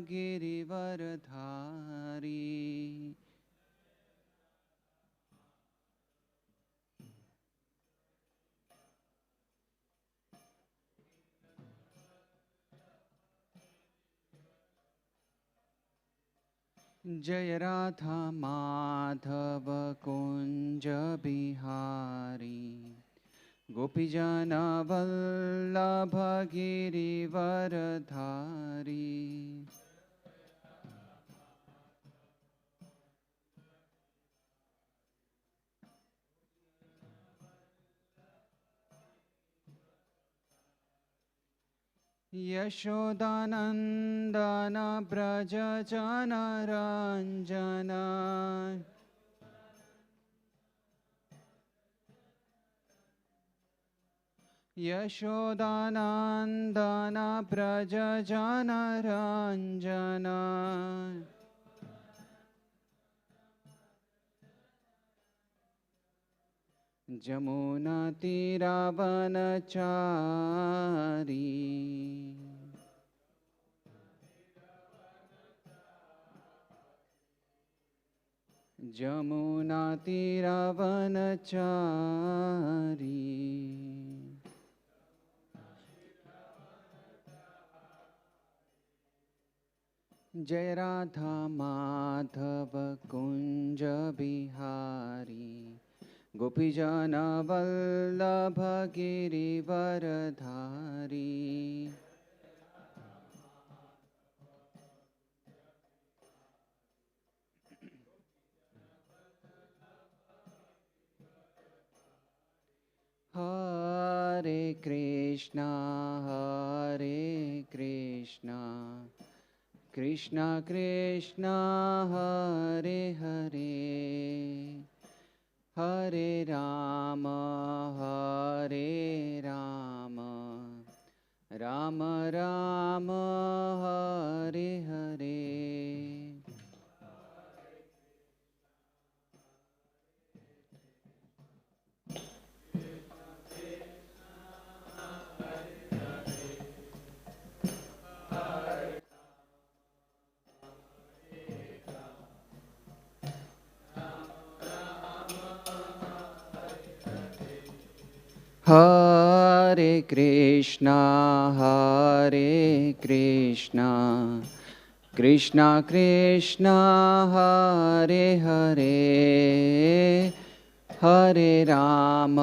गिरिवरधारी जय राधा माधव कुंज बिहारी गोपीजन वल्लभ गिरिवरधारी यशोदानंदन ब्रज जन रंजन यशोदानंदन ब्रज जन रंजन जमुना तीरावनचारी जमुना तीरावनचारी जय राधा माधव कुंज बिहारी गोपीजन वल्लभ गिरिवरधारी हरे कृष्णा कृष्णा कृष्णा हरे हरे हरे राम राम राम हरे हरे हरे कृष्णा कृष्णा कृष्णा हरे हरे हरे राम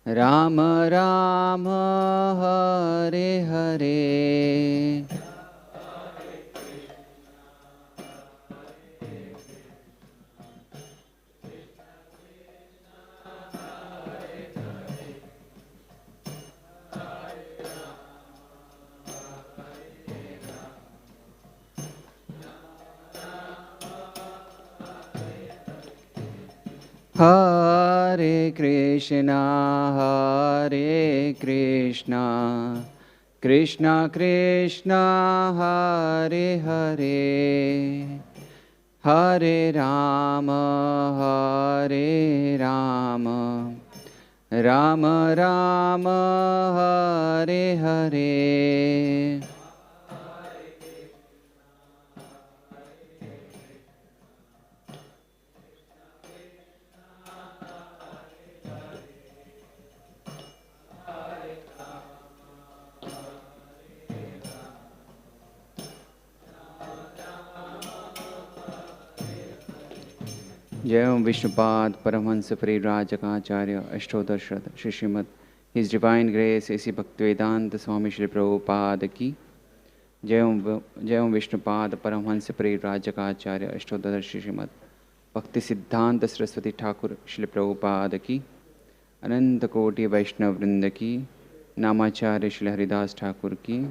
राम राम हरे हरे हरे कृष्णा कृष्णा कृष्णा हरे हरे हरे राम राम राम हरे हरे जय ओम Vishnupad Paramahamsa Parivrajakacharya Ashtottara Shri Srimad his divine grace A C Bhaktivedanta स्वामी श्री प्रभुपाद की जय ओम विष्णुपाद परमहंस परिव्राजकाचार्य अष्टोत्तर श्री श्रीमद भक्ति सिद्धांत सरस्वती ठाकुर श्री प्रभुपाद की अनंत कोटि वैष्णव वृंद की नामाचार्य श्री हरिदास ठाकुर की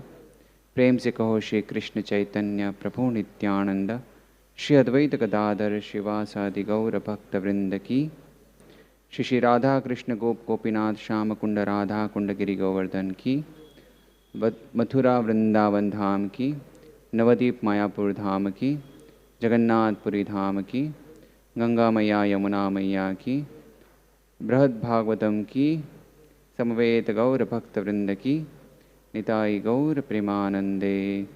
प्रेम से कहो श्री कृष्ण चैतन्य प्रभु नित्यानंद श्री अद्वैत गदाधर शिवासादि गौर भक्त वृंद की श्री राधा कृष्ण गोपीनाथ श्याम कुंड राधा कुंड गिरि गोवर्धन की मथुरा वृंदावन धाम की नवदीप मायापुर धाम की जगन्नाथपुरी धाम की गंगा मैया यमुना मैया की बृहद भागवतम की समवेत गौर भक्त वृंद की Nitai Gaur Premanande.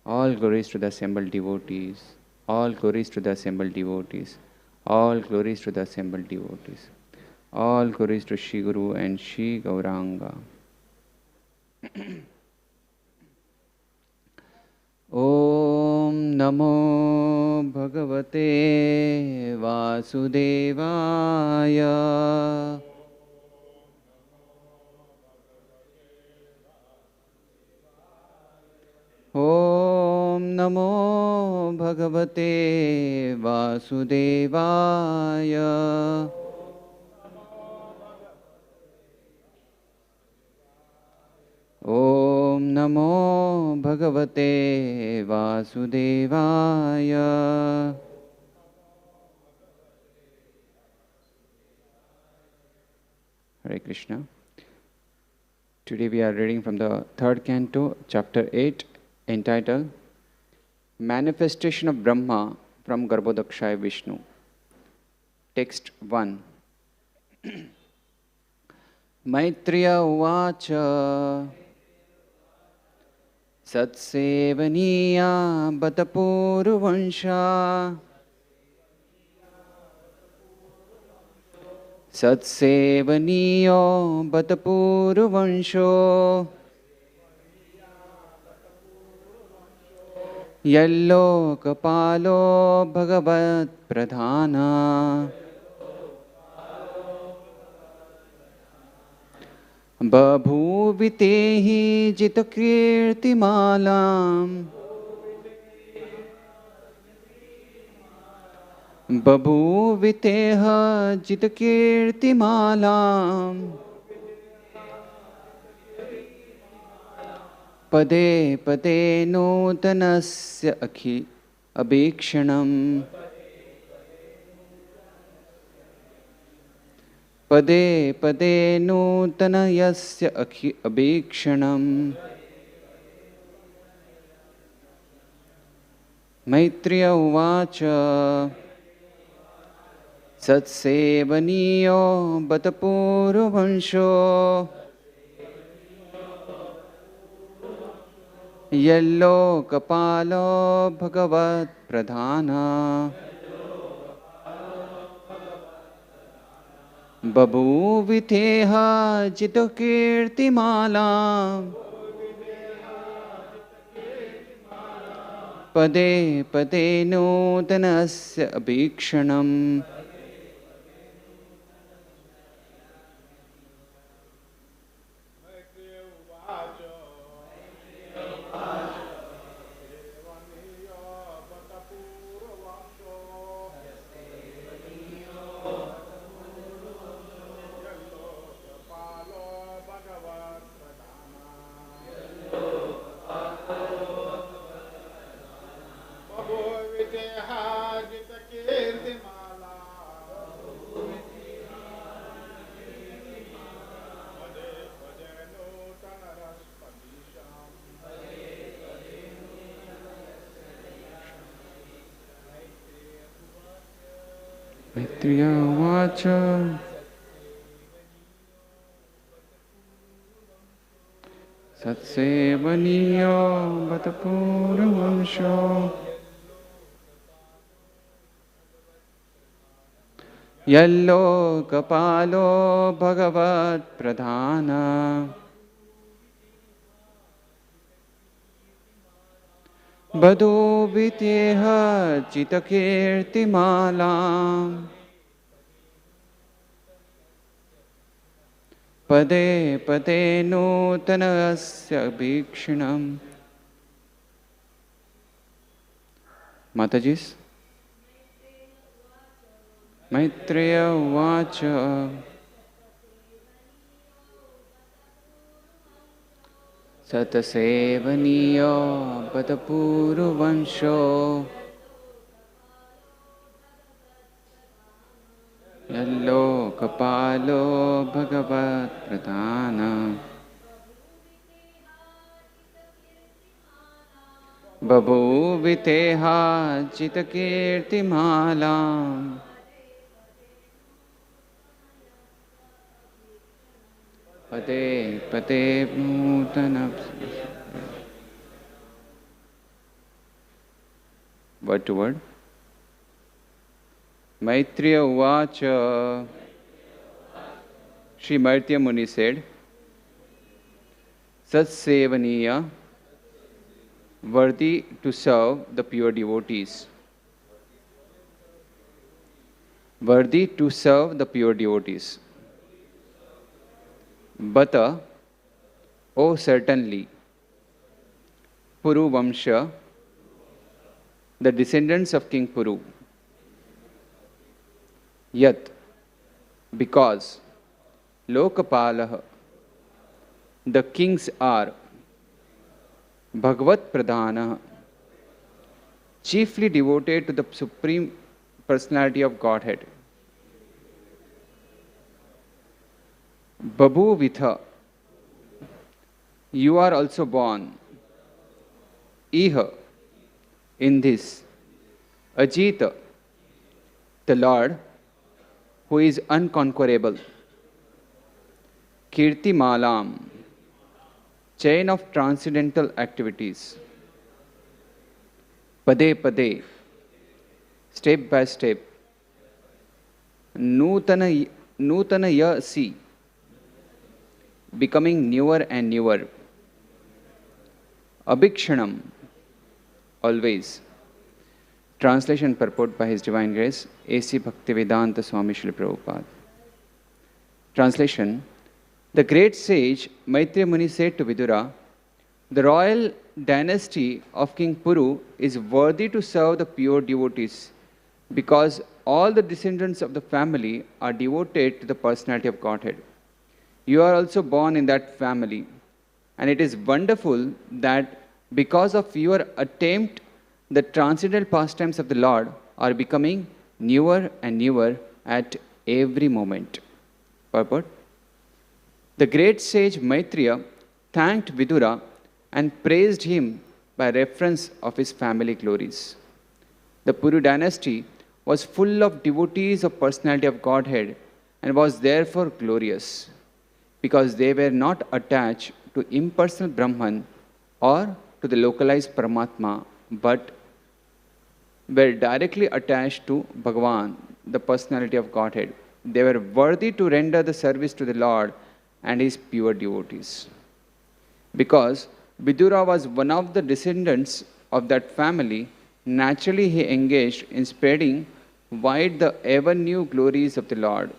All glories to the assembled devotees. All glories to the assembled devotees. All glories to the assembled devotees. All glories to Shri Guru and Shri Gauranga. Om Namo Bhagavate Vasudevaya. Om Namo Bhagavate Vasudevaya. Om Namo Bhagavate Vasudevaya. Hare Krishna. Today we are reading from the third canto, chapter 8, entitled Manifestation of Brahma from Garbhodakshaya Vishnu. Text 1. Maitreya Uvacha Satsevaniya Batapuruvansha Satsevaniyo Batapuruvansho Yallo Kapalo Bhagavat Pradhana Babhuvitehi Jitakirtimalam Babhuviteha Jitakirtimalam Pade Pade Nutanasya Akhi Abhikshanam Pade Pade Nutanayasya Akhi Abhikshanam. Maitreya Uvacha Satsevaniyo Batapuruvansho Yallo Kapalo Bhagavat Pradhana Babhuviteha Jitakirtimalam Pade Pade Nutanasya Abhikshanam. Maitreya Uvacha Satsevaniyo Batapuruvansho Yallo Kapalo Bhagavat Pradhana Bado Viteha Jitakirtimalam Pade Pade Nutanasya Bhikshanam. Matajis. Maitreya Uvacha Satasevaniyo Batapuruvansho Yallo Kapalo Bhagavat Pradhana Babhuviteha Jitakirtimalam Pade Pate Nutana. Word to word. Maitreya Uvacha. Sri Maitreya Muni said, Satsevaniya, worthy to serve the pure devotees. Worthy to serve the pure devotees. Bata, oh certainly, Puru Vamsha, the descendants of King Puru. Yat, because Lokapalah, the kings are Bhagavat Pradhana, chiefly devoted to the Supreme Personality of Godhead. Babu Vitha, you are also born. Iha, in this. Ajita, the Lord, who is unconquerable. Kirti Malam, chain of transcendental activities. Pade Pade, step by step. Nutanaya si, becoming newer and newer. Abhikshanam, always. Translation purport by His Divine Grace, A.C. Bhaktivedanta Swami Srila Prabhupada. Translation. The great sage Maitreya Muni said to Vidura, the royal dynasty of King Puru is worthy to serve the pure devotees because all the descendants of the family are devoted to the personality of Godhead. You are also born in that family, and it is wonderful that because of your attempt, the transcendental pastimes of the Lord are becoming newer and newer at every moment. Purport. The great sage Maitreya thanked Vidura and praised him by reference of his family glories. The Puru dynasty was full of devotees of personality of Godhead and was therefore glorious because they were not attached to impersonal Brahman or to the localized Paramatma, but were directly attached to Bhagavan, the personality of Godhead. They were worthy to render the service to the Lord and his pure devotees. Because Vidura was one of the descendants of that family, naturally he engaged in spreading wide the ever-new glories of the Lord.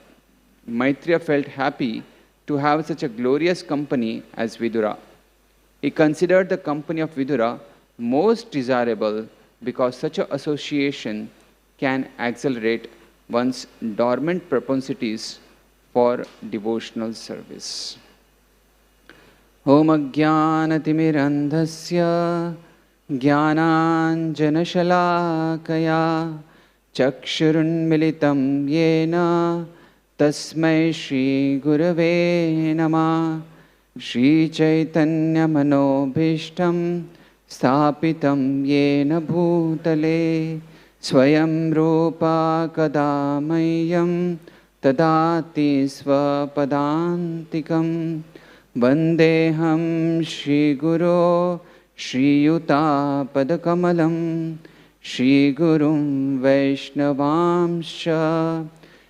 Maitreya felt happy to have such a glorious company as Vidura. He considered the company of Vidura most desirable because such an association can accelerate one's dormant propensities for devotional service. Om Ajnanatimirandhasya Jnananjanashalakaya Chakshurunmilitam Yena Tasmai Shri Gurave Namah Shri Chaitanya Manobhishtam Sthapitam Yena Bhutale Swayam Rupa Kadamayam Tadati Swapadantikam Vandeham Shri Guru Shri Yuta Padakamalam Shri Gurum Vaishnavamsha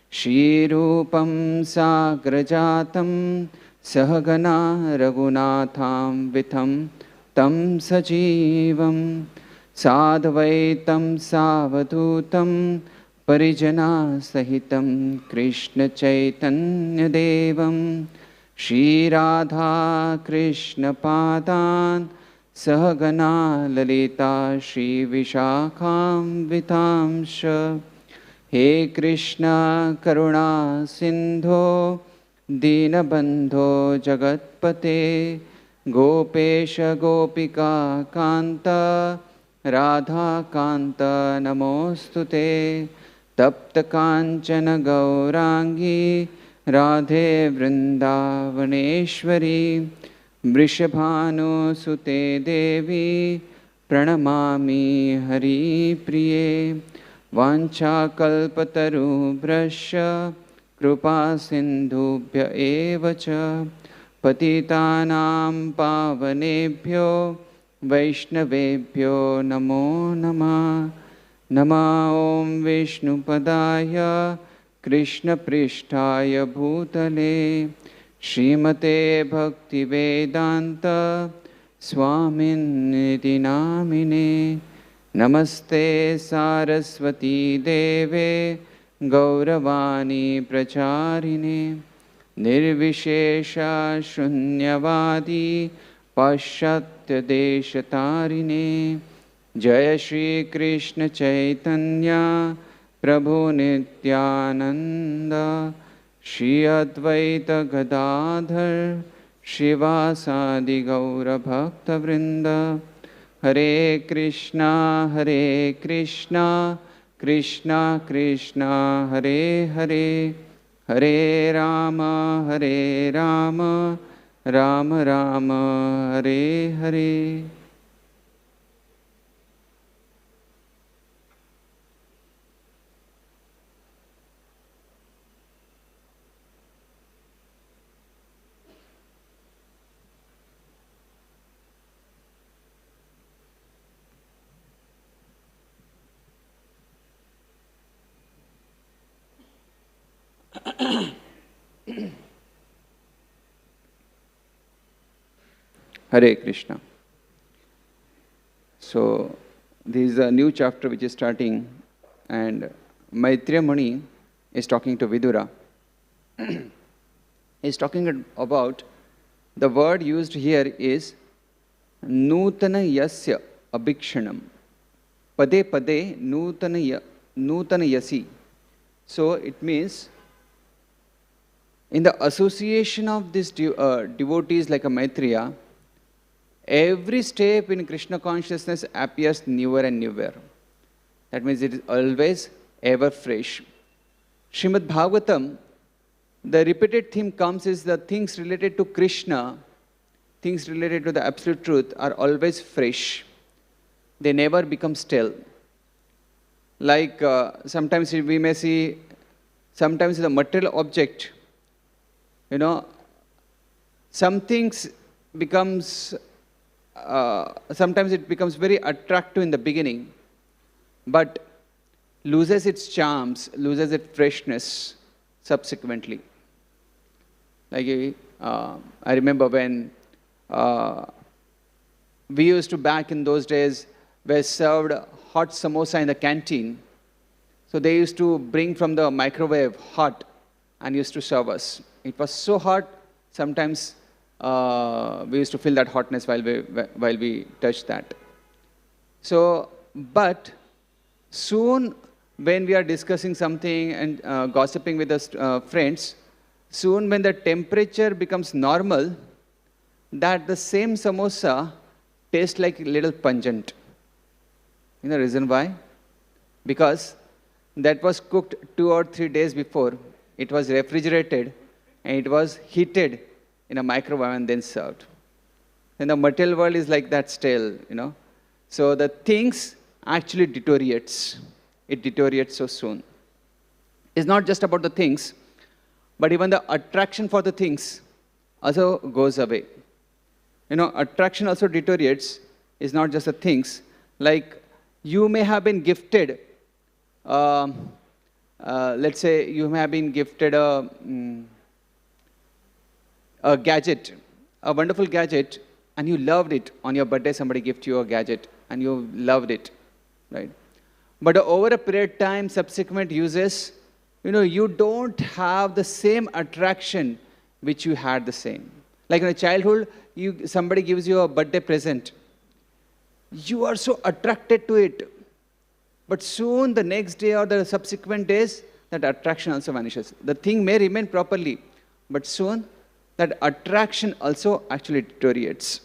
Shri Rupam Sagrajatam Sahagana Raghunatham Vitham Tam Sajivam Sadvaitam Savadutam Parijana Sahitam Krishna Chaitanya Devam Shri Radha Krishna Padan Sahagana Lalita Shri Vishakham Vitamsha He Krishna Karuna Sindho Dinabandho Jagatpate Gopesha Gopika Kanta Radha Kanta Namostute Tapta Kanchana Gaurangi Radhe Vrindavaneshwari Vrishabhanu Sute Devi Pranamami Hari Priye Vancha Kalpataru Brasha Krupa Sindhubhya Evacha पतितानां पावनेभ्यो वैष्णवेभ्यो नमो नमः। नमः ॐ विष्णुपदाय कृष्णपृष्ठाय भूतले श्रीमते भक्तिवेदान्त स्वामिन्निति नामिने। नमस्ते सारस्वती देवे गौरवाणी प्रचारिणे निर्विशेष शून्यवादी पाश्चात्यदेशतारिणे। जय श्री कृष्ण चैतन्य प्रभु नित्यानंद श्री अद्वैत गदाधर श्रीवासादि गौर भक्तवृंद। हरे कृष्णा कृष्णा कृष्णा हरे हरे, हरे राम राम राम हरे हरे। Hare Krishna. So, this is a new chapter which is starting, and Maitreya Muni is talking to Vidura. He is talking about, the word used here is Nutana Yasya Abhikshanam. Pade Pade Nutana Yasi. So, it means in the association of these devotees like a Maitreya, every step in Krishna consciousness appears newer and newer. That means it is always ever fresh. Srimad Bhagavatam, the repeated theme comes is the things related to Krishna, things related to the absolute truth are always fresh. They never become stale. Like sometimes we may see, sometimes the material object, some things becomes sometimes it becomes very attractive in the beginning, but loses its charms, loses its freshness subsequently. Like I remember when we used to, back in those days, were served hot samosa in the canteen. So they used to bring from the microwave hot and used to serve us. It was so hot, sometimes we used to feel that hotness while we touched that. So, but soon when we are discussing something and gossiping with us friends, soon when the temperature becomes normal, that the same samosa tastes like a little pungent. You know the reason why? Because that was cooked 2 or 3 days before, it was refrigerated and it was heated in a microwave and then served. And the material world is like that stale, So the things actually deteriorates. It deteriorates so soon. It's not just about the things, but even the attraction for the things also goes away. Attraction also deteriorates. It's not just the things. Like you may have been gifted, let's say you may have been gifted a gadget, a wonderful gadget, and you loved it. On your birthday, somebody gifted you a gadget, and you loved it, right? But over a period of time, subsequent uses, you don't have the same attraction which you had the same. Like in a childhood, somebody gives you a birthday present. You are so attracted to it. But soon, the next day or the subsequent days, that attraction also vanishes. The thing may remain properly, but soon, that attraction also actually deteriorates.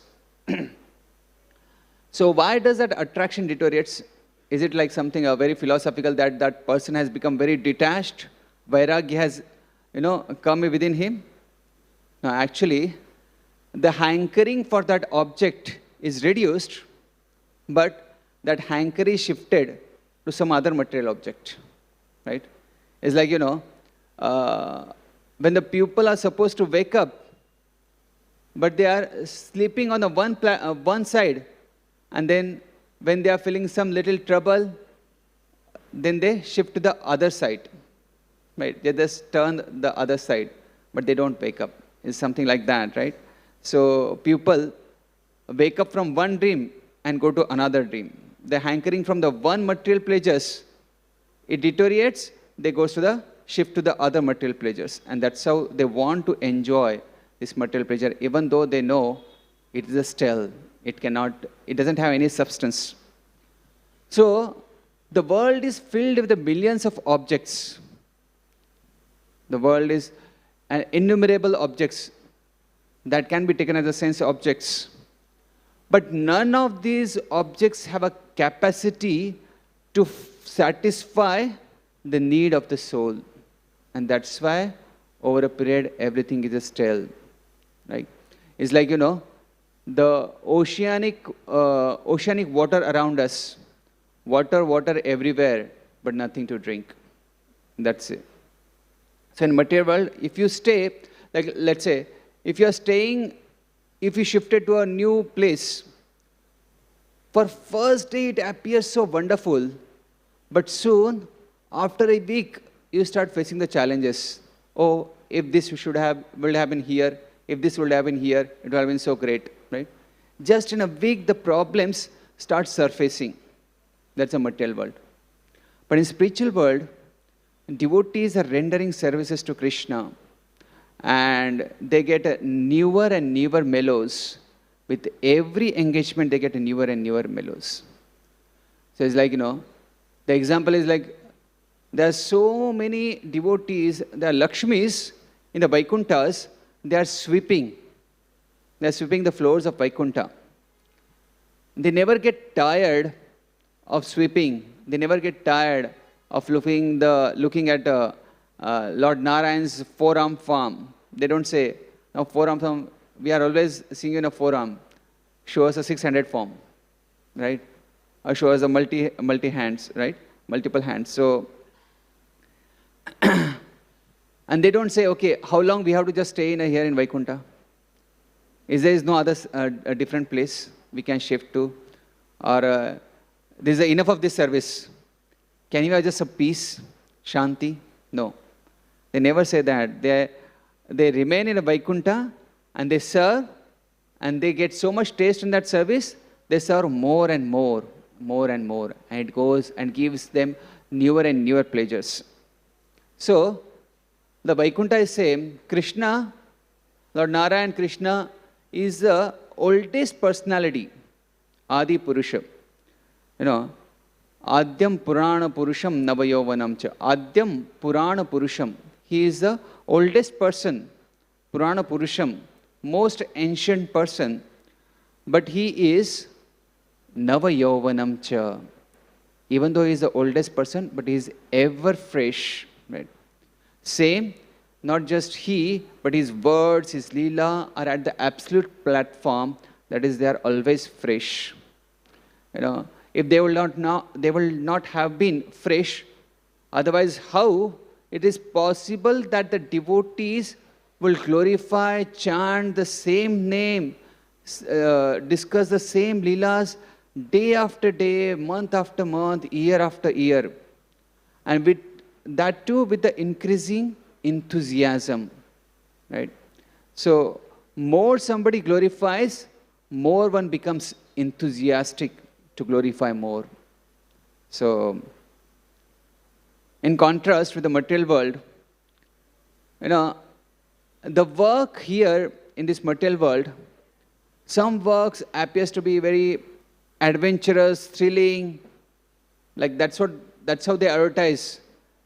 So why does that attraction deteriorates? Is it like something very philosophical that that person has become very detached? Vairagya has, come within him? No, actually, the hankering for that object is reduced, but that hanker is shifted to some other material object, right? It's like, when the people are supposed to wake up, but they are sleeping on the one side, and then when they are feeling some little trouble, then they shift to the other side. Right? They just turn the other side, but they don't wake up. It's something like that, right? So people wake up from one dream and go to another dream. They're hankering from the one material pleasures. It deteriorates, they go to the shift to the other material pleasures. And that's how they want to enjoy this material pleasure, even though they know it is a still. It doesn't have any substance. So the world is filled with the millions of objects. The world is innumerable objects that can be taken as the sense objects. But none of these objects have a capacity to satisfy the need of the soul. And that's why, over a period, everything is a still. Right? It's like, the oceanic water around us. Water everywhere, but nothing to drink. That's it. So in material world, if you stay, like let's say, if you shifted to a new place, for first day it appears so wonderful, but soon, after a week, you start facing the challenges. Oh, if this would have been here, if this would have been here, it would have been so great, right? Just in a week, the problems start surfacing. That's a material world. But in spiritual world, devotees are rendering services to Krishna, and they get newer and newer mellows. With every engagement, they get newer and newer mellows. So it's like, the example is like, there are so many devotees, there are Lakshmis in the Vaikunthas, they are sweeping. They are sweeping the floors of Vaikuntha. They never get tired of sweeping. They never get tired of looking at Lord Narayan's forearm form. They don't say, no, forearm form, we are always seeing you in a forearm. Show us a 600 form, right? Or show us a multi hands, right? Multiple hands. So, and they don't say, okay, how long we have to just stay here in Vaikuntha? There is no other a different place we can shift to? Or there is enough of this service? Can you have just a peace, shanti? No. They never say that. They remain in a Vaikuntha and they serve, and they get so much taste in that service, they serve more and more, and it goes and gives them newer and newer pleasures. So, the Vaikuntha is saying, Krishna, Lord Narayan Krishna, is the oldest personality, Adi Purusha. Adyam Purana Purusham Navayovanam cha. Adyam Purana Purusham. He is the oldest person, Purana Purusham, most ancient person, but he is Navayovanam cha. Even though he is the oldest person, but he is ever fresh. Right? Same, not just he, but his words, his leela are at the absolute platform, that is, they are always fresh. If they will not have been fresh, otherwise how it is possible that the devotees will glorify, chant the same name, discuss the same leelas day after day, month after month, year after year, and with that too with the increasing enthusiasm, right? So more somebody glorifies, more one becomes enthusiastic to glorify more. So, in contrast with the material world, the work here in this material world, some works appears to be very adventurous, thrilling, like that's how they advertise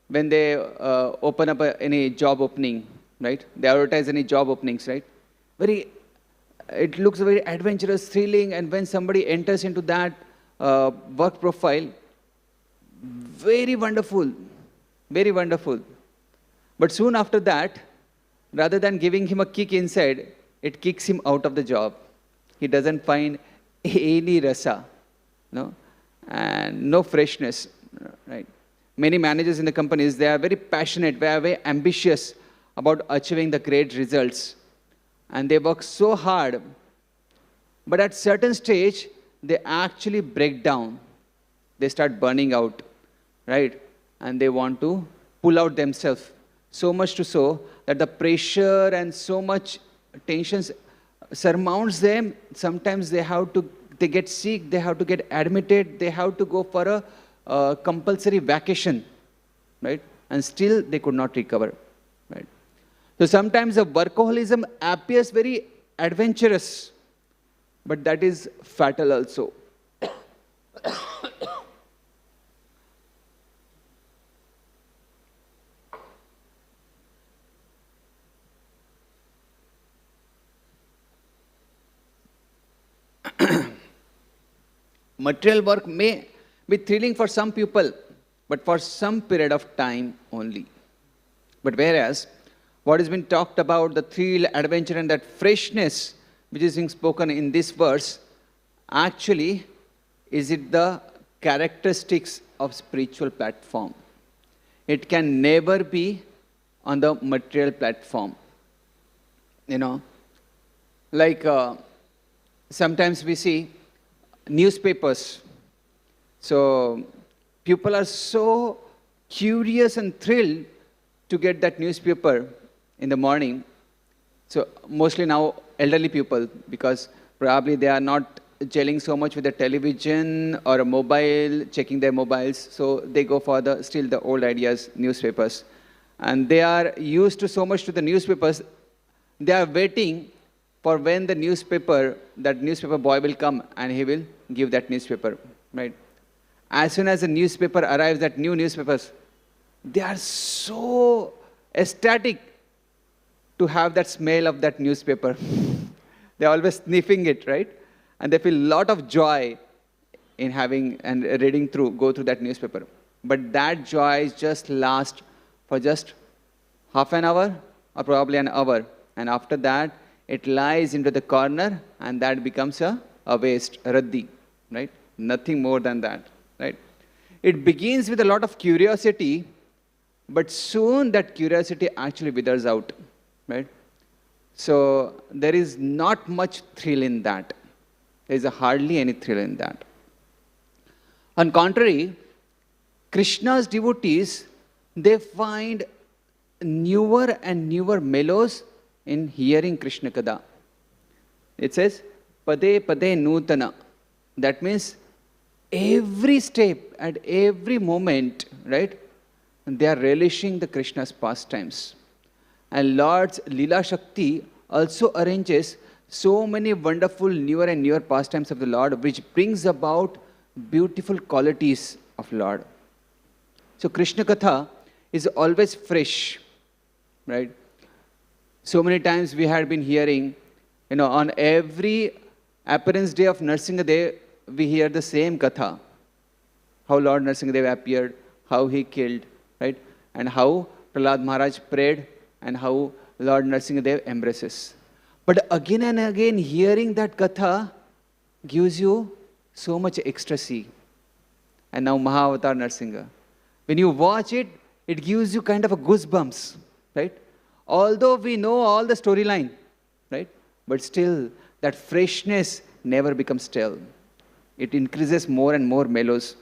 when they open up any job opening, right? They advertise any job openings, right? It looks very adventurous, thrilling, and when somebody enters into that work profile, very wonderful, very wonderful. But soon after that, rather than giving him a kick inside, it kicks him out of the job. He doesn't find any rasa, and no freshness, right? Many managers in the companies, they are very passionate, they are very ambitious about achieving the great results. and they work so hard, but at certain stage, they actually break down. They start burning out, right? And they want to pull out themselves. So much to so that the pressure and so much tensions surmounts them. Sometimes they get sick, they have to get admitted, they have to go for a compulsory vacation, right? And still they could not recover, right? So sometimes the workaholism appears very adventurous, but that is fatal also. Material work may be thrilling for some people, but for some period of time only. But whereas what has been talked about, the thrill, adventure, and that freshness which is being spoken in this verse, actually is it the characteristics of spiritual platform. It can never be on the material platform. You know, like sometimes we see newspapers. So people are so curious and thrilled to get that newspaper in the morning. So mostly now elderly people, because probably they are not gelling so much with the television or a mobile, checking their mobiles. So they go for still the old ideas, newspapers. And they are used to so much to the newspapers. They are waiting for when that newspaper boy will come and he will give that newspaper, right? As soon as the newspaper arrives, that new newspapers, they are so ecstatic to have that smell of that newspaper. They're always sniffing it, right? And they feel a lot of joy in having and go through that newspaper. But that joy just lasts for just half an hour or probably an hour. And after that, it lies into the corner and that becomes a waste, a raddi, right? Nothing more than that, right? It begins with a lot of curiosity, but soon that curiosity actually withers out, right? So there is not much thrill in that. There is hardly any thrill in that. On contrary, Krishna's devotees, they find newer and newer mellows in hearing Krishna Kada. It says, Pade Pade Nutana. That means every step, at every moment, right, they are relishing the Krishna's pastimes. And Lord's Leela Shakti also arranges so many wonderful newer and newer pastimes of the Lord, which brings about beautiful qualities of Lord. So Krishna Katha is always fresh, right? So many times we had been hearing, on every appearance day of Narsingadev, we hear the same Katha. How Lord Narsingadev appeared, how he killed, right? And how Prahlad Maharaj prayed, and how Lord Narsingadev embraces. But again and again, hearing that Katha gives you so much ecstasy. And now Mahavatar Narsingha. When you watch it, it gives you kind of a goosebumps, right? Although we know all the storyline, right? But still, that freshness never becomes stale. It increases more and more mellows.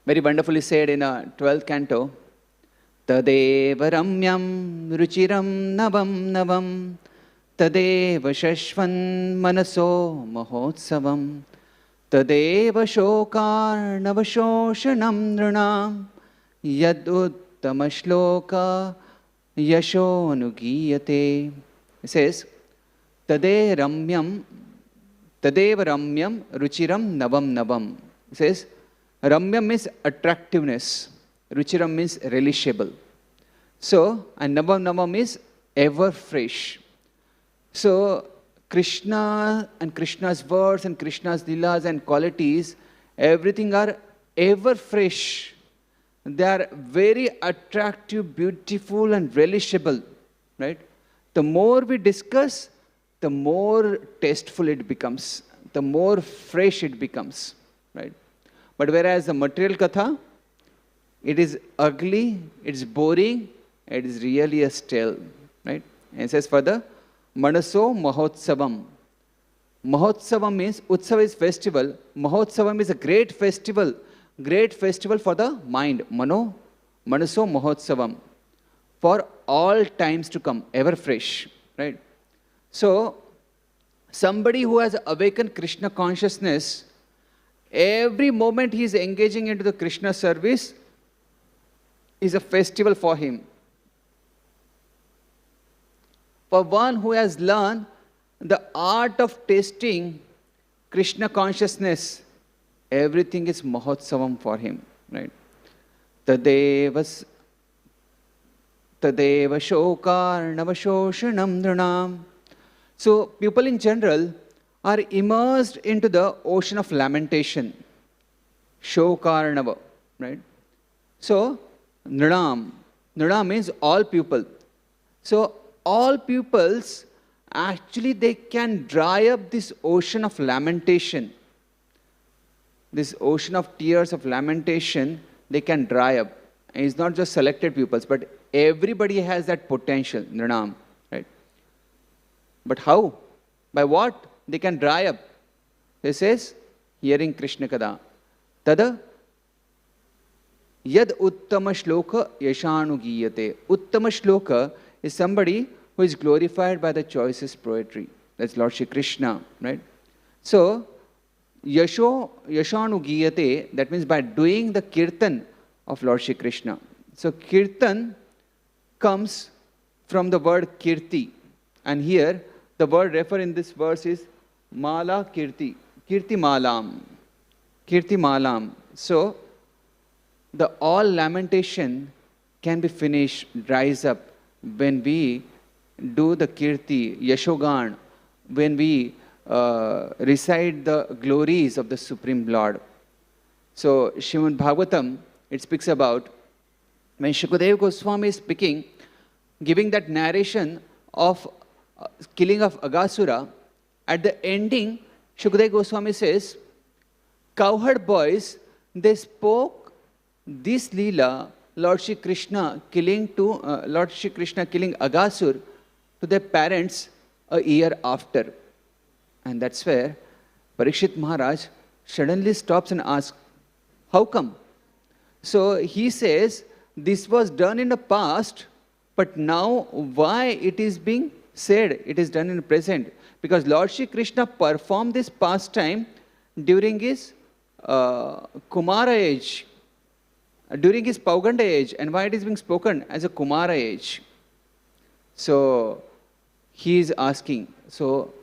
Very wonderfully said in a 12th canto, Tadeva ramyam ruchiram navam navam Tadeva shashvan manaso mahotsavam Tadeva shokar navashoshanam nrunam Yaduttama shloka yasho nugiyate. It says, Tadeva ramyam ruchiram navam navam. It says, Ramyam means attractiveness. Ruchiram means relishable. So, and navam navam is ever fresh. So, Krishna and Krishna's words and Krishna's leelas and qualities, everything are ever fresh. They are very attractive, beautiful and relishable, right? The more we discuss, the more tasteful it becomes, the more fresh it becomes, right? But whereas the material katha, it is ugly, it's boring, it is really a stale, right? And it says further, Manaso Mahotsavam. Mahotsavam means, Utsav is festival, Mahotsavam is a great festival for the mind. Manaso Mahotsavam. For all times to come, ever fresh. Right? So, somebody who has awakened Krishna consciousness, every moment he is engaging into the Krishna service is a festival for him. For one who has learned the art of tasting Krishna consciousness, everything is Mahotsavam for him. Right? Tadeva shokarnava shoshanam dranam. So, people in general are immersed into the ocean of lamentation. Shokarnava, right? So, Nranam means all people. So, all peoples, actually they can dry up this ocean of lamentation. This ocean of tears of lamentation, they can dry up. And it's not just selected peoples, but everybody has that potential, Nranam, right? But how? By what? They can dry up. He says, hearing Krishna Kada. Tada Yad Uttama Shloka Yashanu Giyate. Uttama Shloka is somebody who is glorified by the choicest poetry. That's Lord Shri Krishna, right? So, Yashanu Giyate, that means by doing the kirtan of Lord Shri Krishna. So, kirtan comes from the word kirti. And here, the word referred in this verse is Mala Kirti. Kirti Malam. Kirti Malam. So, the all lamentation can be finished, dries up when we do the Kirti, Yashogan, when we recite the glories of the Supreme Lord. So, Srimad Bhagavatam, it speaks about when Shukadeva Goswami is speaking, giving that narration of killing of Aghasura, at the ending, Shukadeva Goswami says, cowherd boys, they spoke this Leela, Lord Shri Krishna killing Aghasur to their parents a year after. And that's where Parikshit Maharaj suddenly stops and asks, how come? So he says, this was done in the past, but now why it is being said, it is done in the present? Because Lord Shri Krishna performed this pastime during his Kumara age, during his Pauganda age, and why it is being spoken as a Kumara age. So he is asking, so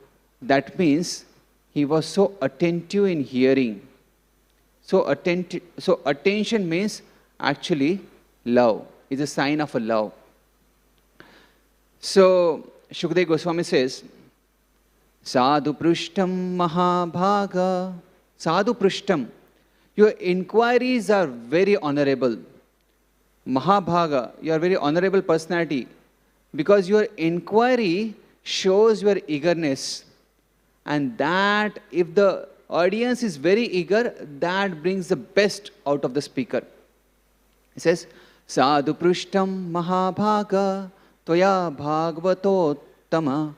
that means he was so attentive in hearing. So attention means actually love, is a sign of a love. So Shukadeva Goswami says, Sadhu Prishtam Mahabhaga. Sadhu Prishtam. Your inquiries are very honorable. Mahabhaga, you are very honorable personality. Because your inquiry shows your eagerness. And that, if the audience is very eager, that brings the best out of the speaker. It says, Sadhu Prishtam Mahabhaga Toya Bhagavatottama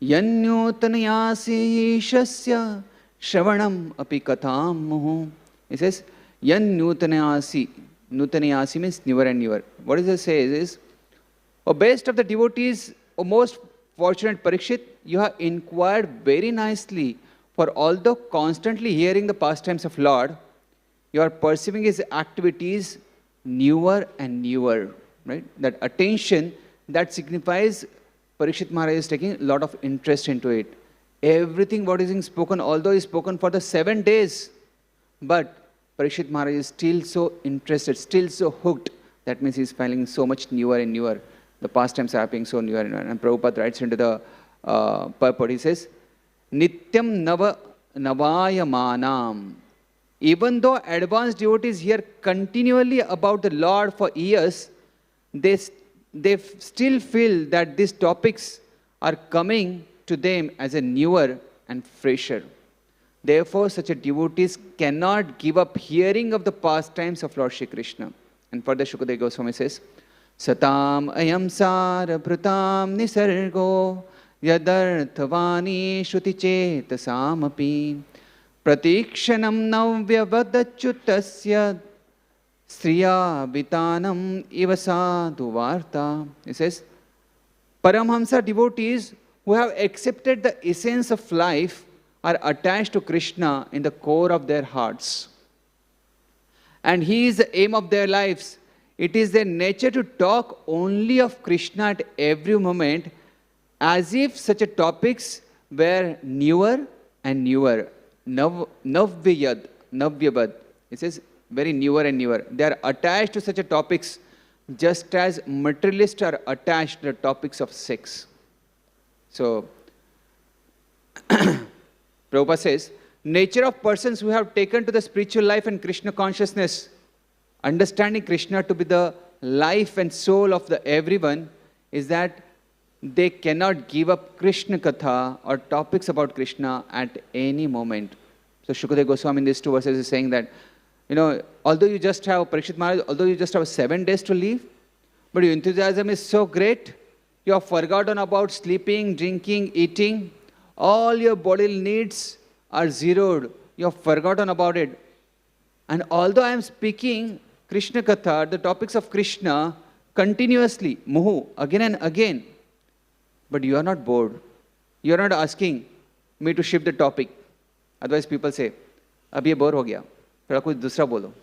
Yanyutanayasi Shasya Shravanam Api Katham Muhu. It says, Yanyutanayasi. Nutanayasi means newer and newer. What does it say is, O best of the devotees, O most fortunate Parikshit, you have inquired very nicely, for although constantly hearing the pastimes of Lord, you are perceiving his activities newer and newer. Right? That attention, that signifies Parikshit Maharaj is taking a lot of interest into it. Everything what is being spoken, although is spoken for the 7 days, but Parikshit Maharaj is still so interested, still so hooked. That means he is finding so much newer and newer. The pastimes are happening so newer and newer. And Prabhupada writes into the purport, he says, Nityam Nava Navaya Manam. Even though advanced devotees hear continually about the Lord for years, they still feel that these topics are coming to them as a newer and fresher. Therefore, such a devotees cannot give up hearing of the pastimes of Lord Shri Krishna. And further, Shukadeva Goswami says, Satam ayam sara pratam nisargo yadarthavani shruti chetasamapi pratikshanam navyavadachutasya Sriya Vitanam Ivasa Duvarta. It says, Paramhamsa devotees who have accepted the essence of life are attached to Krishna in the core of their hearts. And He is the aim of their lives. It is their nature to talk only of Krishna at every moment, as if such a topics were newer and newer. Navyavad. It says, very newer and newer. They are attached to such a topics just as materialists are attached to the topics of sex. So, Prabhupada says, nature of persons who have taken to the spiritual life and Krishna consciousness, understanding Krishna to be the life and soul of the everyone, is that they cannot give up Krishna Katha or topics about Krishna at any moment. So, Shukadeva Goswami in these two verses is saying that, although you just have, Parikshit Maharaj, although you just have 7 days to live, but your enthusiasm is so great, you have forgotten about sleeping, drinking, eating. All your bodily needs are zeroed. You have forgotten about it. And although I am speaking Krishna Katha, the topics of Krishna, continuously, muhu, again and again, but you are not bored. You are not asking me to shift the topic. Otherwise people say, ab ye bore ho gaya. थोड़ा कुछ दूसरा बोलो.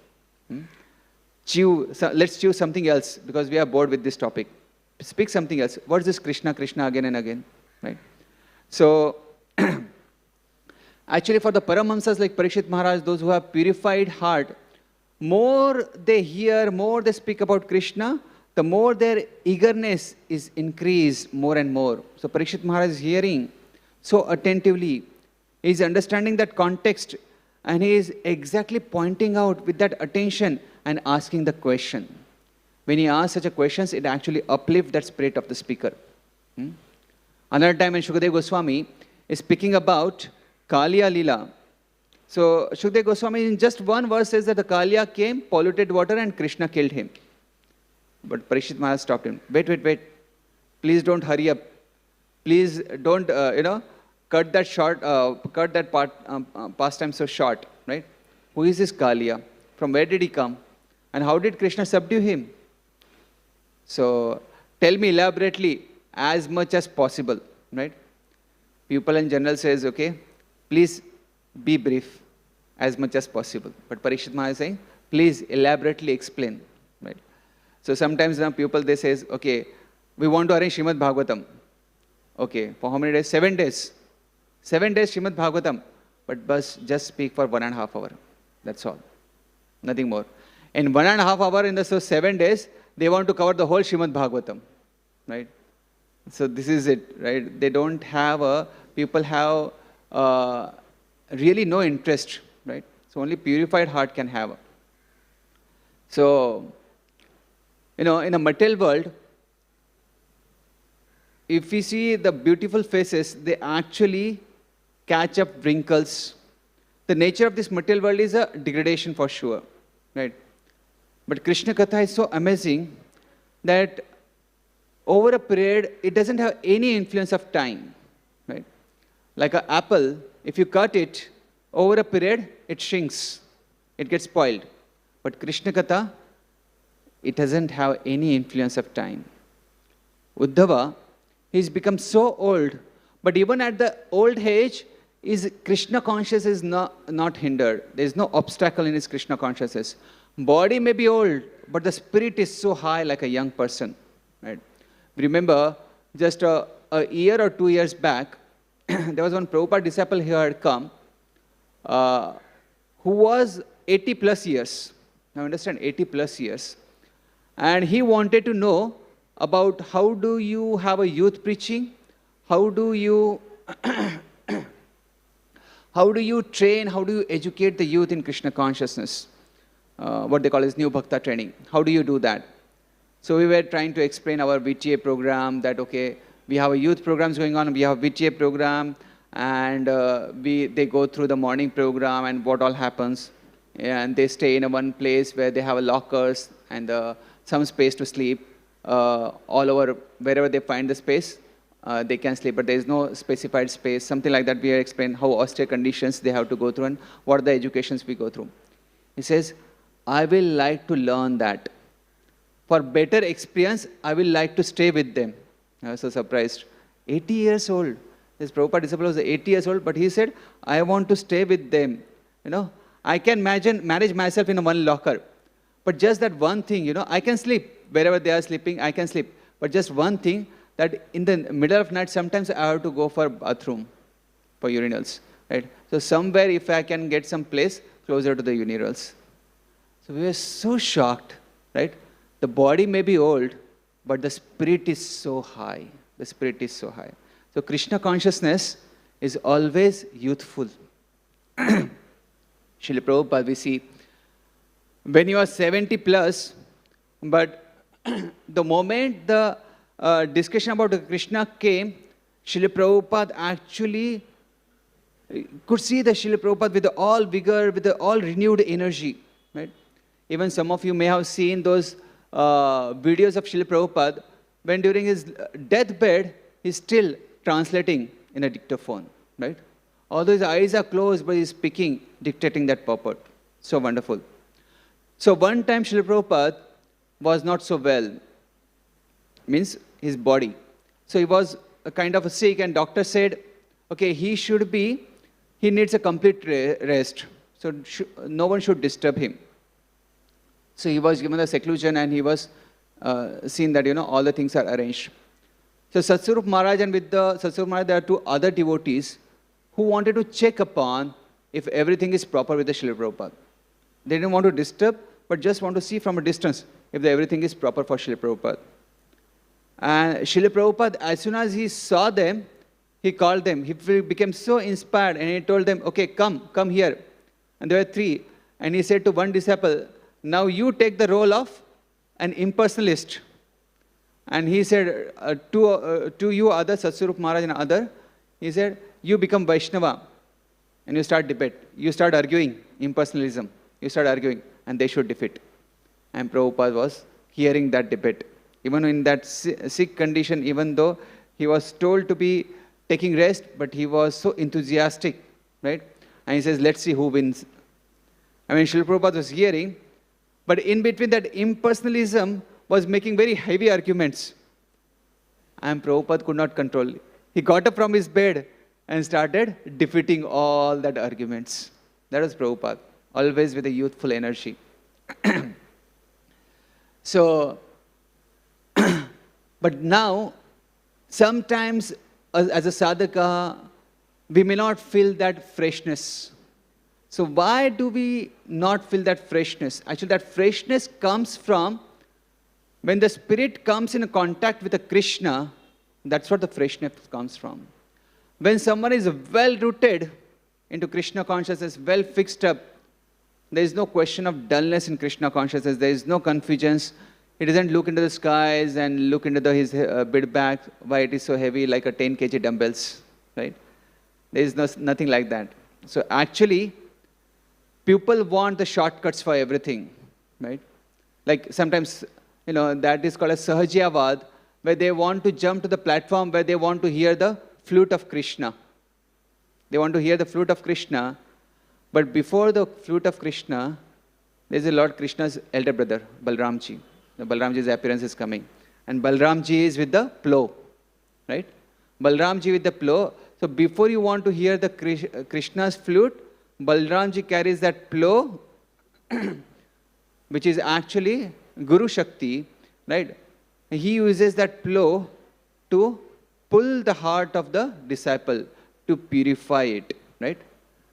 Let's choose something else because we are bored with this topic. Speak something else. What is this Krishna, Krishna again and again? Right? So, actually for the Paramahamsas like Parikshit Maharaj, those who have purified heart, more they hear, more they speak about Krishna, the more their eagerness is increased more and more. So Parikshit Maharaj is hearing so attentively. He is understanding that context. And he is exactly pointing out with that attention and asking the question. When he asks such a questions, it actually uplifts that spirit of the speaker. Another time when Shukadeva Goswami is speaking about Kaliya Lila. So Shukadeva Goswami in just one verse says that the Kaliya came, polluted water and Krishna killed him. But Parikshit Maharaj stopped him. Wait. Please don't hurry up. Please don't, cut that pastime so short, right? Who is this Kaliya? From where did he come? And how did Krishna subdue him? So, tell me elaborately as much as possible, right? People in general says, okay, please be brief as much as possible. But Parikshit Maharaj is saying, please elaborately explain, right? So sometimes now people, they say, okay, we want to arrange Srimad Bhagavatam. Okay, for how many days? 7 days. 7 days Srimad Bhagavatam, but just speak for 1.5 hours. That's all. Nothing more. In 1.5 hours in the 7 days, they want to cover the whole Srimad Bhagavatam. Right? So this is it. Right? They don't have people have really no interest. Right? So only purified heart can have. So, in a material world, if we see the beautiful faces, they actually catch up wrinkles. The nature of this material world is a degradation for sure, right? But Krishna Katha is so amazing that over a period, it doesn't have any influence of time, right? Like an apple, if you cut it, over a period, it shrinks, it gets spoiled. But Krishna Katha, it doesn't have any influence of time. Uddhava, he's become so old, but even at the old age, his Krishna consciousness is not hindered. There is no obstacle in his Krishna consciousness. Body may be old, but the spirit is so high like a young person. Right? Remember, just a year or 2 years back, there was one Prabhupada disciple here had come, who was 80 plus years. Now understand, 80 plus years. And he wanted to know about how do you have a youth preaching, how do you train, how do you educate the youth in Krishna consciousness, what they call as new Bhakta training. How do you do that? So we were trying to explain our VTA program that, okay, we have a youth programs going on, we have a VTA program, and they go through the morning program and what all happens. And they stay in one place where they have a lockers and some space to sleep all over, wherever they find the space. they can sleep, but there is no specified space, something like that. We have explained how austere conditions they have to go through and what are the educations we go through. He says, I will like to learn that. For better experience, I will like to stay with them. I was so surprised. 80 years old. This Prabhupada disciple was 80 years old, but he said, I want to stay with them. I can manage myself in one locker. But just that one thing, I can sleep. Wherever they are sleeping, I can sleep. But just one thing, that in the middle of night, sometimes I have to go for bathroom, for urinals. Right? So somewhere, if I can get some place closer to the urinals. So we were so shocked, right? The body may be old, but the spirit is so high. The spirit is so high. So Krishna consciousness is always youthful. Srila Prabhupada, we see, when you are 70 plus, but the moment the discussion about the Krishna came, Srila Prabhupada actually could see the Srila Prabhupada with all vigor, with all renewed energy. Right? Even some of you may have seen those videos of Srila Prabhupada when during his deathbed, he's still translating in a dictaphone. Right? Although his eyes are closed, but he's speaking, dictating that purport. So wonderful. So one time Srila Prabhupada was not so well, means his body. So he was kind of sick, and doctor said, okay, he needs a complete rest. So no one should disturb him. So he was given a seclusion, and he was seen that, all the things are arranged. So Satsvarup Maharaj, and with the Satsvarup Maharaj, there are two other devotees who wanted to check upon if everything is proper with the Srila Prabhupada. They didn't want to disturb, but just want to see from a distance if everything is proper for Srila Prabhupada. And Srila Prabhupada, as soon as he saw them, he called them. He became so inspired, and he told them, okay, come here. And there were three. And he said to one disciple, now you take the role of an impersonalist. And he said to you other, Satsvarup Maharaj and other, he said, you become Vaishnava. And you start debate. You start arguing, impersonalism. You start arguing, and they should defeat. And Prabhupada was hearing that debate. Even in that sick condition, even though he was told to be taking rest, but he was so enthusiastic, right? And he says, let's see who wins. I mean, Srila Prabhupada was hearing, but in between that impersonalism was making very heavy arguments. And Prabhupada could not control it. He got up from his bed and started defeating all that arguments. That was Prabhupada, always with a youthful energy. So, but now, sometimes as a sadhaka, we may not feel that freshness. So why do we not feel that freshness? Actually, that freshness comes from when the spirit comes in contact with a Krishna. That's what the freshness comes from. When someone is well rooted into Krishna consciousness, well fixed up, there is no question of dullness in Krishna consciousness. There is no confusions. He doesn't look into the skies and look into his bid bag, why it is so heavy, like a 10 kg dumbbells, right? There is nothing like that. So actually, people want the shortcuts for everything, right? Like sometimes, that is called a Sahajiavad, where they want to jump to the platform where they want to hear the flute of Krishna. They want to hear the flute of Krishna, but before the flute of Krishna, there is a Lord Krishna's elder brother, Balramji. The Balramji's appearance is coming. And Balramji is with the plow, right? Balramji with the plow. So before you want to hear the Krishna's flute, Balramji carries that plow, which is actually Guru Shakti, right? He uses that plow to pull the heart of the disciple, to purify it, right?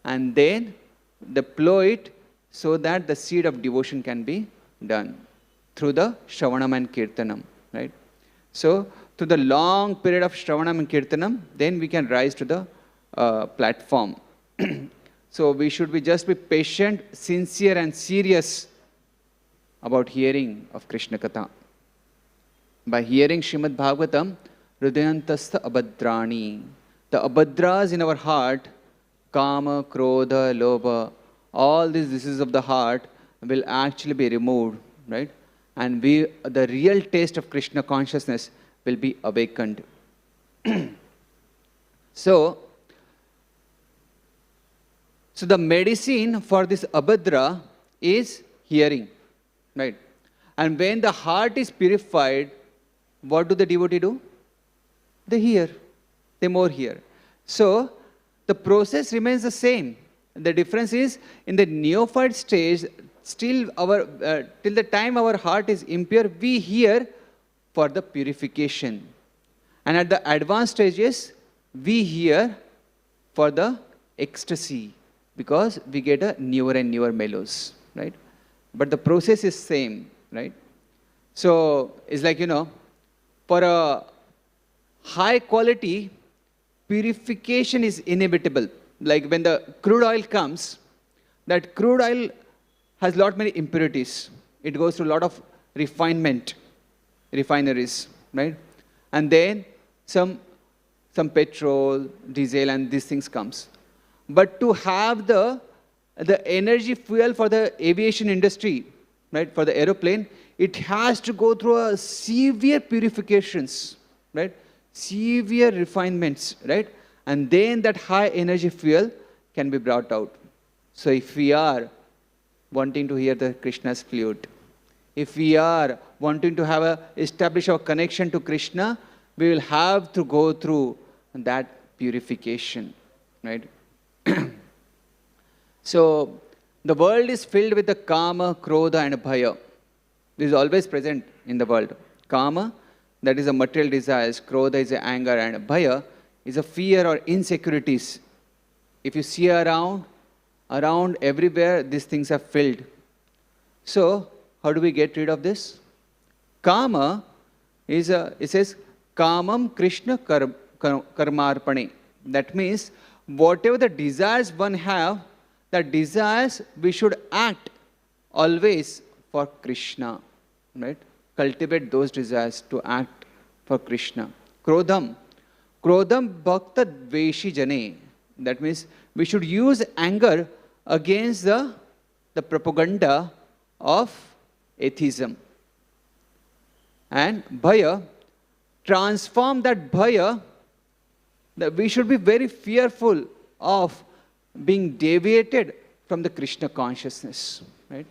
And then they plow it so that the seed of devotion can be done through the Shravanam and Kirtanam, right? So, through the long period of Shravanam and Kirtanam, then we can rise to the platform. So, we should just be patient, sincere and serious about hearing of Krishna Katha. By hearing Srimad Bhagavatam, Hridayantastha Abhadrani, the Abhadras in our heart, Kama, Krodha, Lobha, all these diseases of the heart will actually be removed, right? And the real taste of Krishna consciousness will be awakened. So the medicine for this abhadra is hearing, right? And when the heart is purified, what do the devotee do? They hear. They more hear. So the process remains the same. The difference is in the neophyte stage, still till the time our heart is impure, we hear for the purification. And at the advanced stages, we hear for the ecstasy, because we get a newer and newer mellows, right? But the process is same, right? So it's like, for a high quality, purification is inevitable. Like when the crude oil comes, that crude oil has lot many impurities. It goes through a lot of refineries, right? And then some petrol, diesel, and these things comes. But to have the energy fuel for the aviation industry, right, for the aeroplane, it has to go through a severe purifications, right? Severe refinements, right? And then that high energy fuel can be brought out. So if we are wanting to hear the Krishna's flute, if we are wanting to establish our connection to Krishna, we will have to go through that purification, right? So the world is filled with the kama, krodha, and bhaya. This is always present in the world. Kama, that is a material desires. Krodha is a anger, and bhaya is a fear or insecurities. If you see around everywhere, these things are filled. So how do we get rid of this? Kama it says kamam Krishna karmarpane. That means whatever the desires one have, that desires we should act always for Krishna, right? Cultivate those desires to act for Krishna. Krodham bhakta dveshi jane. That means we should use anger against the propaganda of atheism. And bhaya, transform that bhaya, that we should be very fearful of being deviated from the Krishna consciousness, right?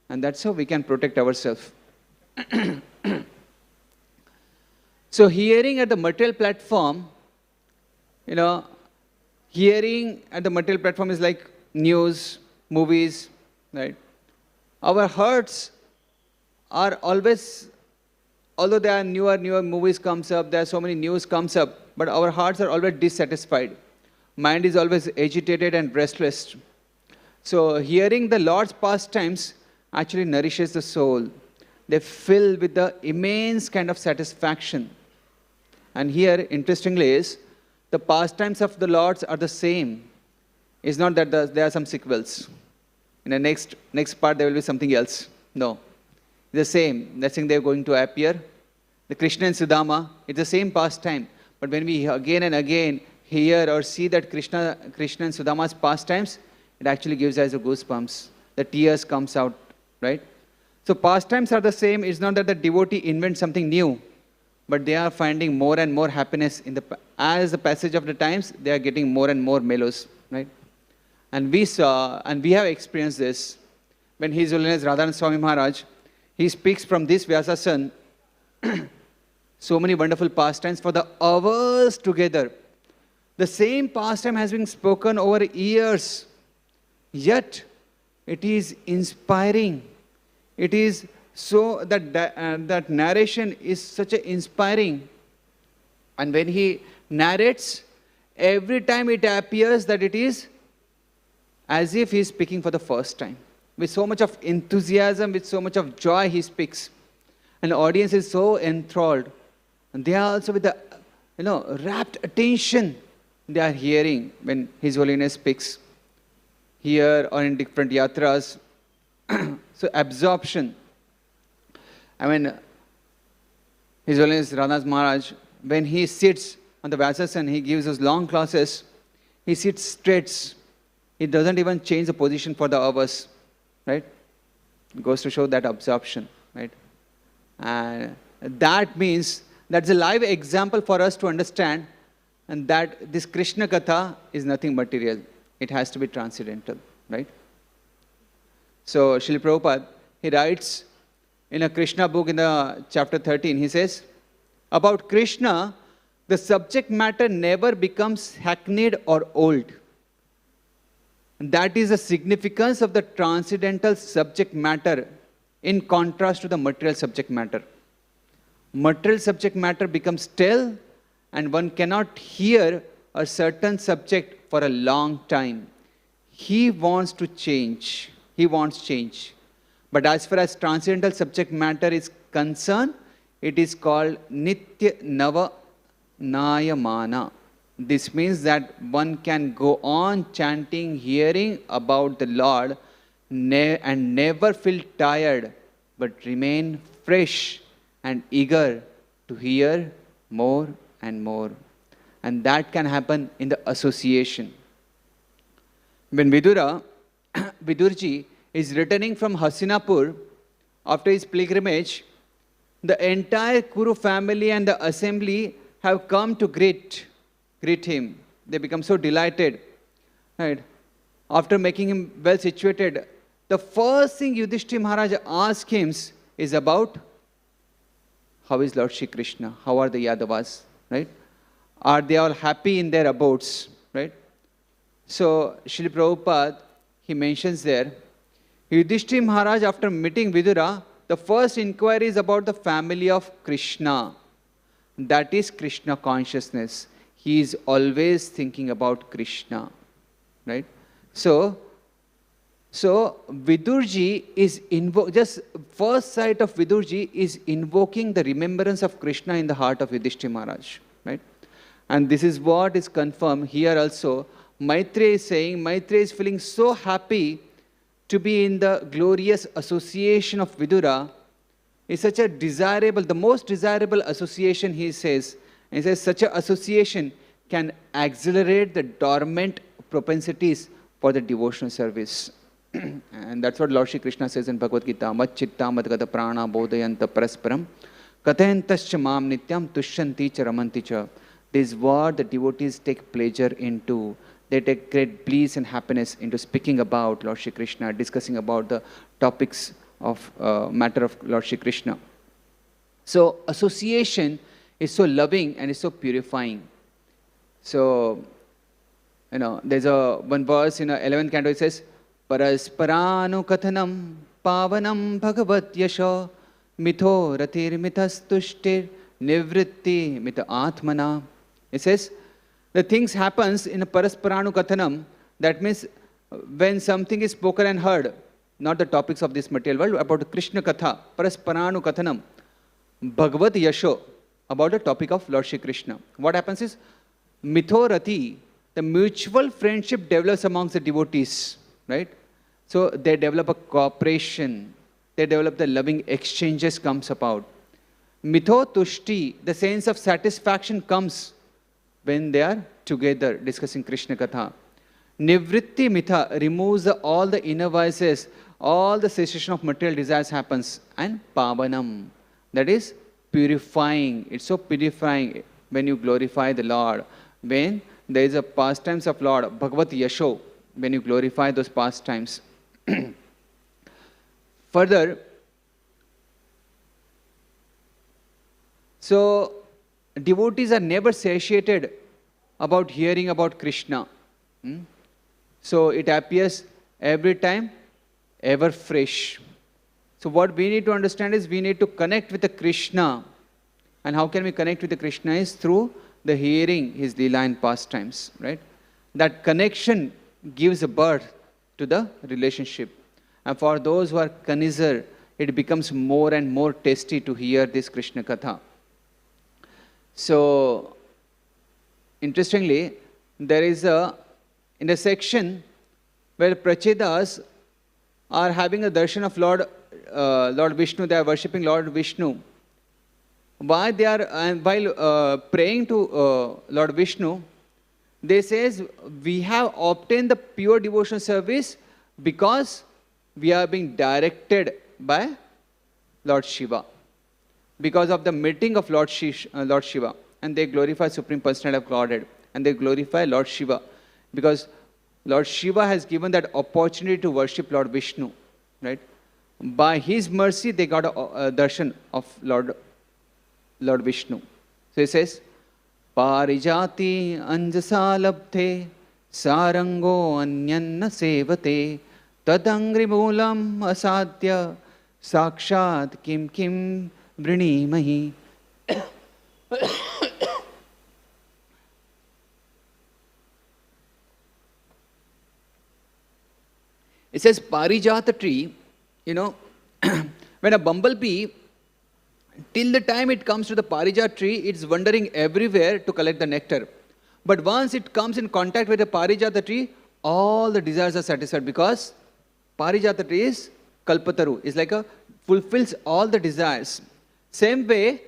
And that's how we can protect ourselves. So hearing at the material platform, hearing at the material platform is like news, movies, right? Our hearts are always, although there are newer movies comes up, there are so many news comes up, but our hearts are always dissatisfied. Mind is always agitated and restless. So hearing the Lord's pastimes actually nourishes the soul. They fill with the immense kind of satisfaction. And here, interestingly, is the pastimes of the Lords are the same. It's not that there are some sequels. In the next part, there will be something else. No. It's the same. Next thing they're going to appear. The Krishna and Sudama, it's the same pastime. But when we again and again hear or see that Krishna and Sudama's pastimes, it actually gives us the goosebumps. The tears comes out, right? So pastimes are the same. It's not that the devotee invents something new, but they are finding more and more happiness as the passage of the times. They are getting more and more mellows, right? And we have experienced this when His Holiness Radha Swami Maharaj, he speaks from this Vyasasana, so many wonderful pastimes for the hours together. The same pastime has been spoken over years, yet it is inspiring. It is so that narration is such a inspiring. And when he narrates, every time it appears that it is as if he is speaking for the first time. With so much of enthusiasm, with so much of joy he speaks. And the audience is so enthralled. And they are also with the rapt attention they are hearing when His Holiness speaks. Here or in different yatras. So absorption. I mean, His Holiness Radha Maharaj, when he sits on the Vyasasana, he gives us long classes. He sits straight. He doesn't even change the position for the hours, right? It goes to show that absorption, right? And that means That's a live example for us to understand, and that this Krishna Katha is nothing material. It has to be transcendental, right? So, Srila Prabhupada, he writes in a Krishna book in the chapter 13, he says, about Krishna, the subject matter never becomes hackneyed or old. And that is the significance of the transcendental subject matter in contrast to the material subject matter. Material subject matter becomes stale and one cannot hear a certain subject for a long time. He wants to change. He wants change. But as far as transcendental subject matter is concerned, it is called Nitya Nava Nayamana. This means that one can go on chanting, hearing about the Lord and never feel tired, but remain fresh and eager to hear more and more. And that can happen in the association. When Vidurji is returning from Hastinapur after his pilgrimage, the entire Kuru family and the assembly have come to greet him. They become so delighted. Right? After making him well situated, the first thing Yudhishthira Maharaj asks him is about how is Lord Shri Krishna? How are the Yadavas? Right? Are they all happy in their abodes? Right? So, Srila Prabhupada, he mentions there, Yudhishthira Maharaj, after meeting Vidura, the first inquiry is about the family of Krishna. That is Krishna consciousness. He is always thinking about Krishna. Right? So Vidurji is just first sight of Vidurji is invoking the remembrance of Krishna in the heart of Yudhishthira Maharaj. Right? And this is what is confirmed here also. Maitreya is saying, Maitreya is feeling so happy to be in the glorious association of Vidura. Is such a desirable, the most desirable association, he says. And he says such an association can accelerate the dormant propensities for the devotional service. And that's what Lord Shri Krishna says in Bhagavad Gita. Mat chitta madgata prana bodhayanta parasparam kathayantascha mam nityam tushyanti cha ramanti cha. This is what the devotees take pleasure into. They take great bliss and happiness into speaking about Lord Shri Krishna, discussing about the topics of matter of Lord Shri Krishna. So association is so loving and is so purifying. So, there's one verse in 11th canto, it says, Parasparanu kathanam pavanam bhagavat yasha mitho ratir mithastushtir nivritti mita atmana. It says, the things happens in a parasparanu kathanam, that means when something is spoken and heard, not the topics of this material world, about Krishna Katha, parasparanu kathanam, bhagavat yasho, about the topic of Lord Shri Krishna. What happens is, mitho rati, the mutual friendship develops amongst the devotees, right? So they develop a cooperation, they develop the loving exchanges comes about. Mitho tushti, the sense of satisfaction comes when they are together discussing Krishna Katha. Nivritti mitha removes all the inner vices, all the cessation of material desires happens. And pavanam, that is purifying. It's so purifying when you glorify the Lord. When there is a pastimes of Lord, Bhagavat Yasho, when you glorify those pastimes. Further, so devotees are never satiated about hearing about Krishna. So it appears every time ever fresh. So what we need to understand is we need to connect with the Krishna. And how can we connect with the Krishna is through the hearing his Leela and pastimes, right? That connection gives a birth to the relationship. And for those who are connoisseur, it becomes more and more tasty to hear this Krishna Katha. So, interestingly, there is in a section where Prachedas are having a darshan of Lord Vishnu, they are worshipping Lord Vishnu. While they are while praying to Lord Vishnu, they says we have obtained the pure devotional service because we are being directed by Lord Shiva. because of the meeting of Lord Shiva, and they glorify Supreme Personality of Godhead, and they glorify Lord Shiva, because Lord Shiva has given that opportunity to worship Lord Vishnu, right? By his mercy, they got a darshan of Lord Vishnu. So he says, Parijati anjasa labdhe sarango anyanna sevate tadangri moolam asadya sakshat kim kim vrinimahi. It says Parijata tree, when a bumblebee, till the time it comes to the Parijata tree, it's wandering everywhere to collect the nectar. But once it comes in contact with the Parijata tree, all the desires are satisfied, because Parijata tree is Kalpataru, is like fulfills all the desires. Same way,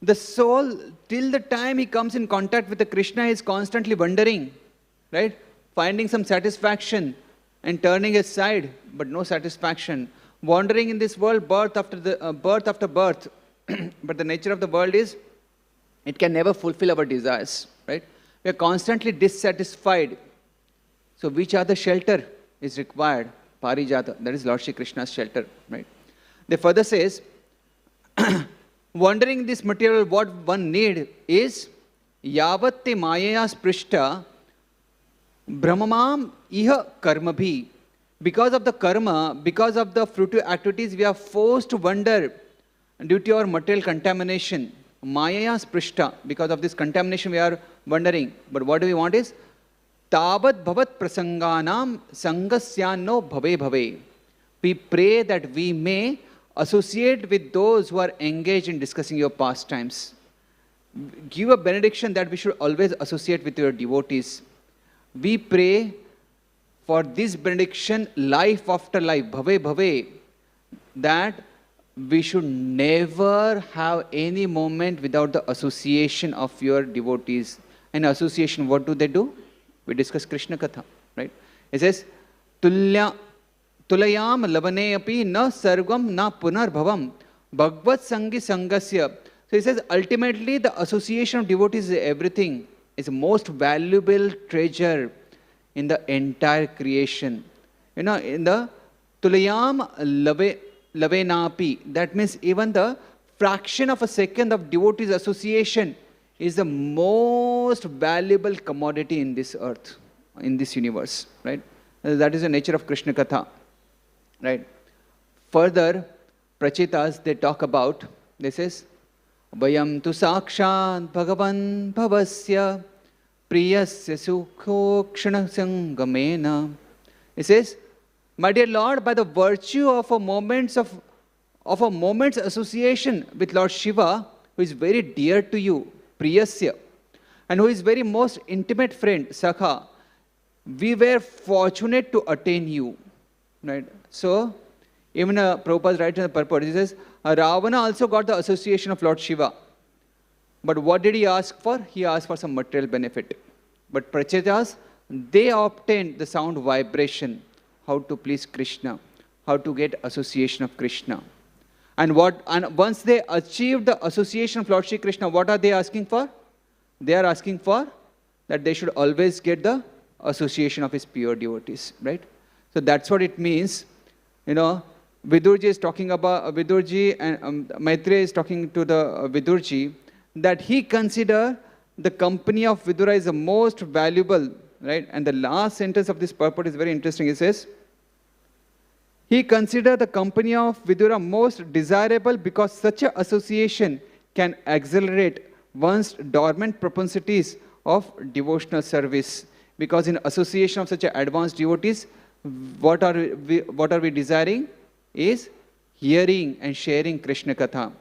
the soul, till the time he comes in contact with the Krishna, is constantly wandering, right? Finding some satisfaction and turning aside, but no satisfaction. Wandering in this world, birth after birth. But the nature of the world is, it can never fulfill our desires, right? We are constantly dissatisfied. So which other shelter is required? Parijata, that is Lord Shri Krishna's shelter, right? They further says, wandering in this material, what one need is, yavatte mayaya sprishta brahmamam iha karmabhi. Because of the karma, because of the fruitive activities, we are forced to wander due to our material contamination. Mayaya sprishta, because of this contamination we are wandering. But what do we want is, tabat bhavat prasanganam sangasyanno bhave bhave. We pray that we may associate with those who are engaged in discussing your pastimes. Give a benediction that we should always associate with your devotees. We pray for this benediction, life after life, bhave bhave, that we should never have any moment without the association of your devotees. And association, what do? We discuss Krishna Katha, right? It says, tulayam labane api na sarvam na punar bhavam bhagvat sangi sangasya. So it says, ultimately the association of devotees is everything. It's the most valuable treasure in the entire creation. In the tulayam lavenapi, that means even the fraction of a second of devotees association is the most valuable commodity in this earth, in this universe, right? That is the nature of Krishna Katha, right? Further, Prachitas, they talk about, this is, Vayam tu sakshat bhagavan bhavasya priyasya sukho kshana sangamena. It says, my dear Lord, by the virtue of a moment's association with Lord Shiva, who is very dear to you, Priyasya, and who is very most intimate friend, Sakha, we were fortunate to attain you. Right? So, even Prabhupada writes in the purport, he says, Ravana also got the association of Lord Shiva. But what did he ask for? He asked for some material benefit. But Prachetas, they obtained the sound vibration, how to please Krishna, how to get association of Krishna. And once they achieved the association of Lord Shri Krishna, what are they asking for? They are asking for that they should always get the association of his pure devotees, right? So that's what it means. Vidurji is talking about, Vidurji and Maitreya is talking to the Vidurji, that he consider the company of Vidura is the most valuable, right? And the last sentence of this purport is very interesting. It says, he considered the company of Vidura most desirable because such an association can accelerate one's dormant propensities of devotional service. Because in association of such advanced devotees, what are we desiring is hearing and sharing Krishna Katha.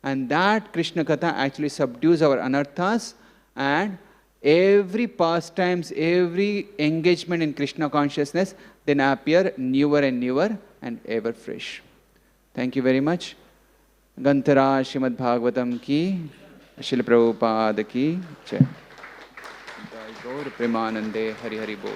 And that Krishna Katha actually subdues our anarthas, and every pastimes, every engagement in Krishna consciousness then appear newer and newer and ever fresh. Thank you very much. Gantara Srimad Bhagavatam ki, Srila Prabhupada ki, Jai. Gaur Premanande Hari Hari Bol.